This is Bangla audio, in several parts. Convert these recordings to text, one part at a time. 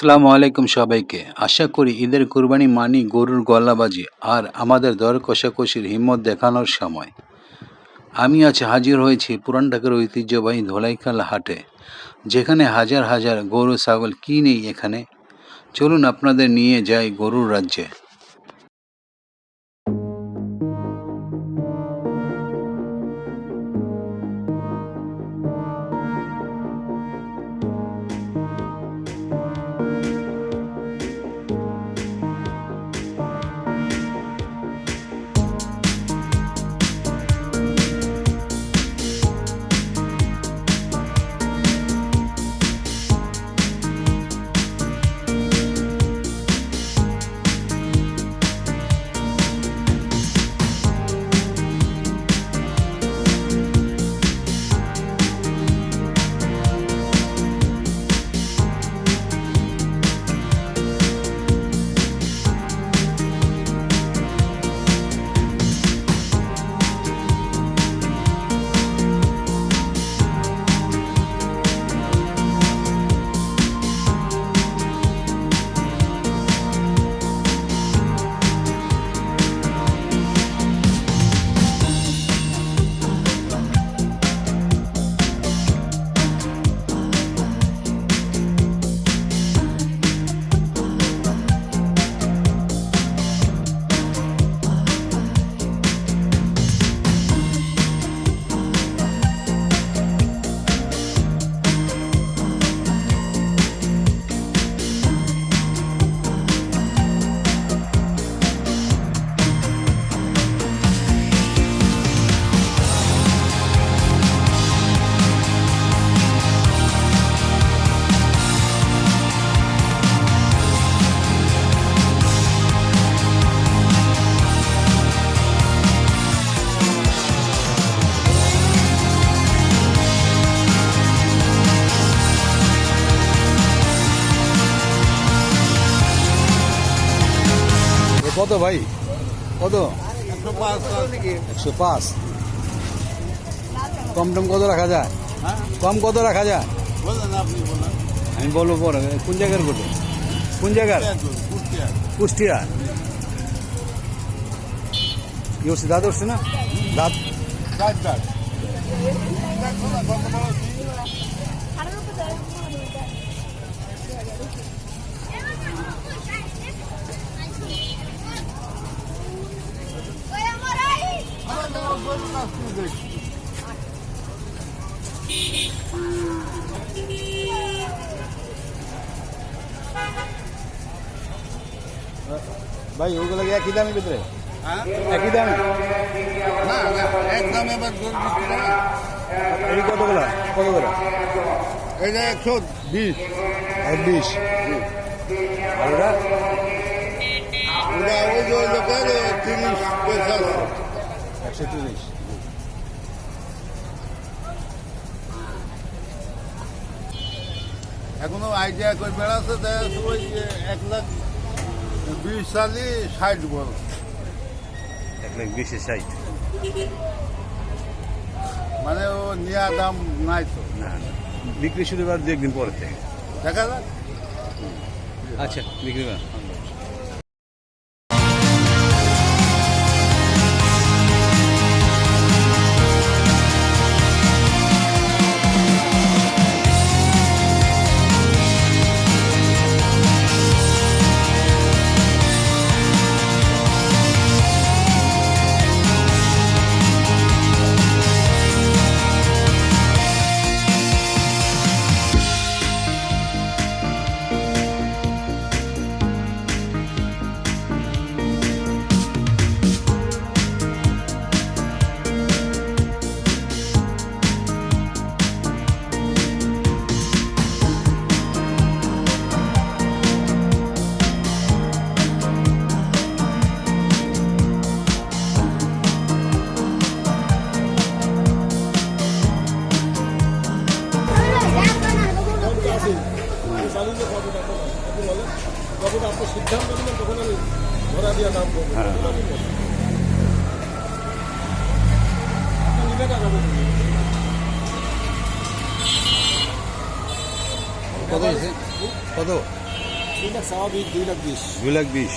আসসালামু আলাইকুম সবাইকে। আশা করি ঈদের কুরবানি মানি গরুর গলাবাজি আর আমাদের দর কষাকষির হিম্মত দেখানোর সময়। আমি আজ হাজির হয়েছি পুরান ঢাকার ঐতিহ্যবাহী ধোলাইখাল হাটে, যেখানে হাজার হাজার গরু ছাগল কি নেই এখানে। চলুন আপনাদের নিয়ে যাই গরুর রাজ্যে। কত ভাই, কত? 105। কম টম কত রাখা যায়? কম কত রাখা যায়? আমি বলবো পরে। কোন জায়গার গরু? কোন জায়গার? কুষ্টিয়া। কি হচ্ছে, দাঁত উঠছে না? দাঁত ভাই, ওইগুলো একই দামের ভিতরে? একই দামে? এই কতগুলা? কত করে? এটা 120। 120। আর ওটা? ওটা ওই যে লোকের 30 পয়সা। 130। এখনো আইডিয়া করে বেড়াচ্ছে, দেখা যাচ্ছে ওই 1,20,000 সালে 60 বড়। 1,20,60। মানে ও নেওয়া দাম নাই তো। না, বিক্রি শুরু করার 2-1 দিন পরে থেকে দেখা যাক। আচ্ছা, বিক্রি করা। যখন আপনি সিদ্ধান্ত নেবেন তখন আমি ধরা দিয়ে দাম করবো। আপনি নিবে না যাবেন। কত? 2 লাখ স্বাভাবিক, 2 লাখ 20। 2,20,000।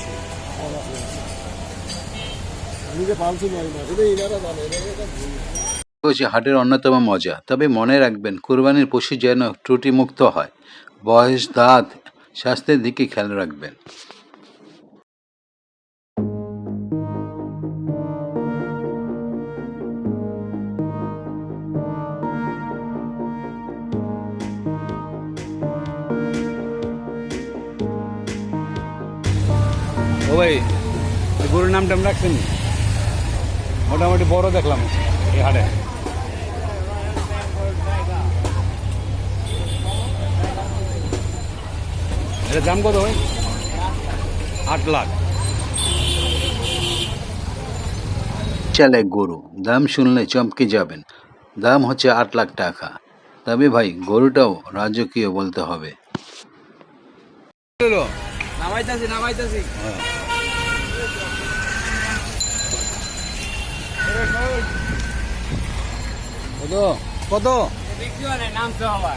আমি যে পালছি নয় মাস, এটা এনারা জানে, এটা ভুল। হচ্ছে হাটের অন্যতম মজা। তবে মনে রাখবেন, কুরবানির পশু যেন ত্রুটিমুক্ত হয়। বয়স, দাঁত, স্বাস্থ্যের দিকে খেয়াল রাখবেন। ও ভাই, গরুর নাম টাম রাখছেন? মোটামুটি বড় দেখলাম এই হাটে। এর দাম কত ভাই? 8 লাখ। চালে গরু দাম শুনলে চমকে যাবেন। দাম হচ্ছে 8 লাখ টাকা। তবে ভাই, গরুটাও রাজকীয় বলতে হবে। নামাইতাছি। কত? বিক্রি হয় না, নাম তো হবে।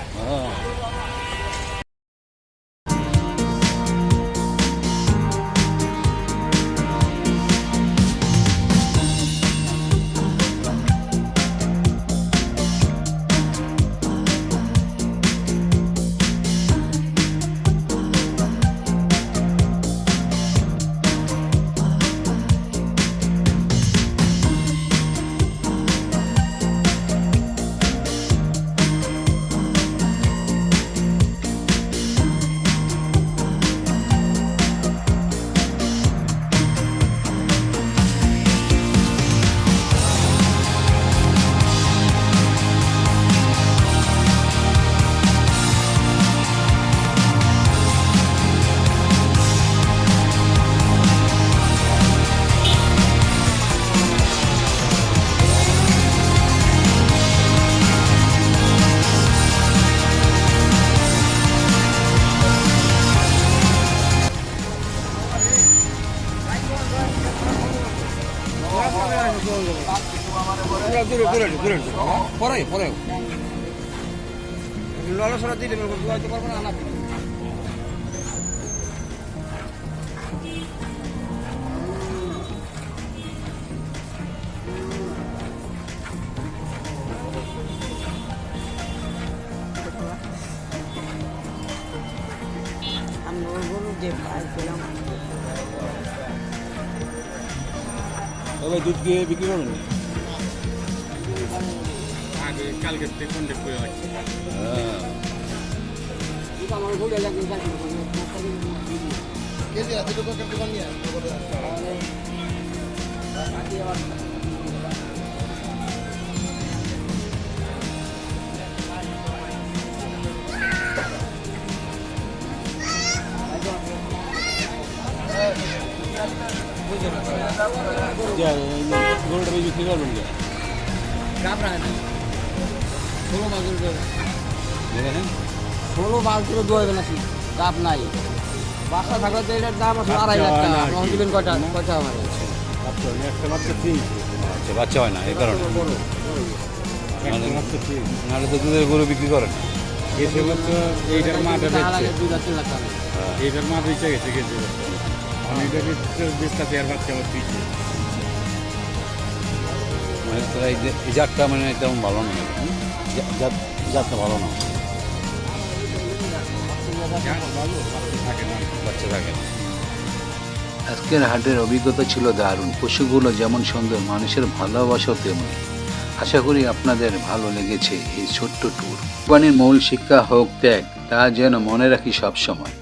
পরে লড়াশড়া দিলে বুঝতে পারবো না। দুধ দিয়ে বিক্রি করবেন? কালকে কন্ট্যাক্ট করে রাখছি। কেজি আছে তো দোকান নিয়ে গরুটা বিক্রি করবেন? ষোলো মাস ধরে দোয়াবে নাকি লাভ নাই। বাসা থাকলে তো এটার দাম আছে 2.5 লাখ টাকা। তখন দিবেন কয়টা আমার? একটা মাত্র 3। আচ্ছা, বাচ্চা হয় না এই কারণে? নাহলে তো দুধের গরু বিক্রি করেন। এইটার মাটা লাগে 2 লাখ 3 লাখ টাকা। এইটার মা বেঁচে গেছে কেজি। আমি এটা বেচতে আর বাচ্চা আমার পিছিয়ে মানে তোরা এই জাতটা মানে তেমন ভালো না, জাতটা ভালো না, বাচ্চা থাকে না। আজকের হাটের অভিজ্ঞতা ছিল দারুণ। পশুগুলো যেমন সুন্দর, মানুষের ভালোবাসাও তেমন। আশা করি আপনাদের ভালো লেগেছে এই ছোট্ট ট্যুর। কুরবানির মূল শিক্ষা হোক ত্যাগ, তা যেন মনে রাখি সবসময়।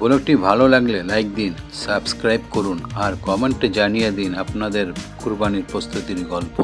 ব্লগটি ভালো লাগলে লাইক দিন, সাবস্ক্রাইব করুন আর কমেন্টে জানিয়ে দিন আপনাদের কুরবানির প্রস্তুতির গল্প।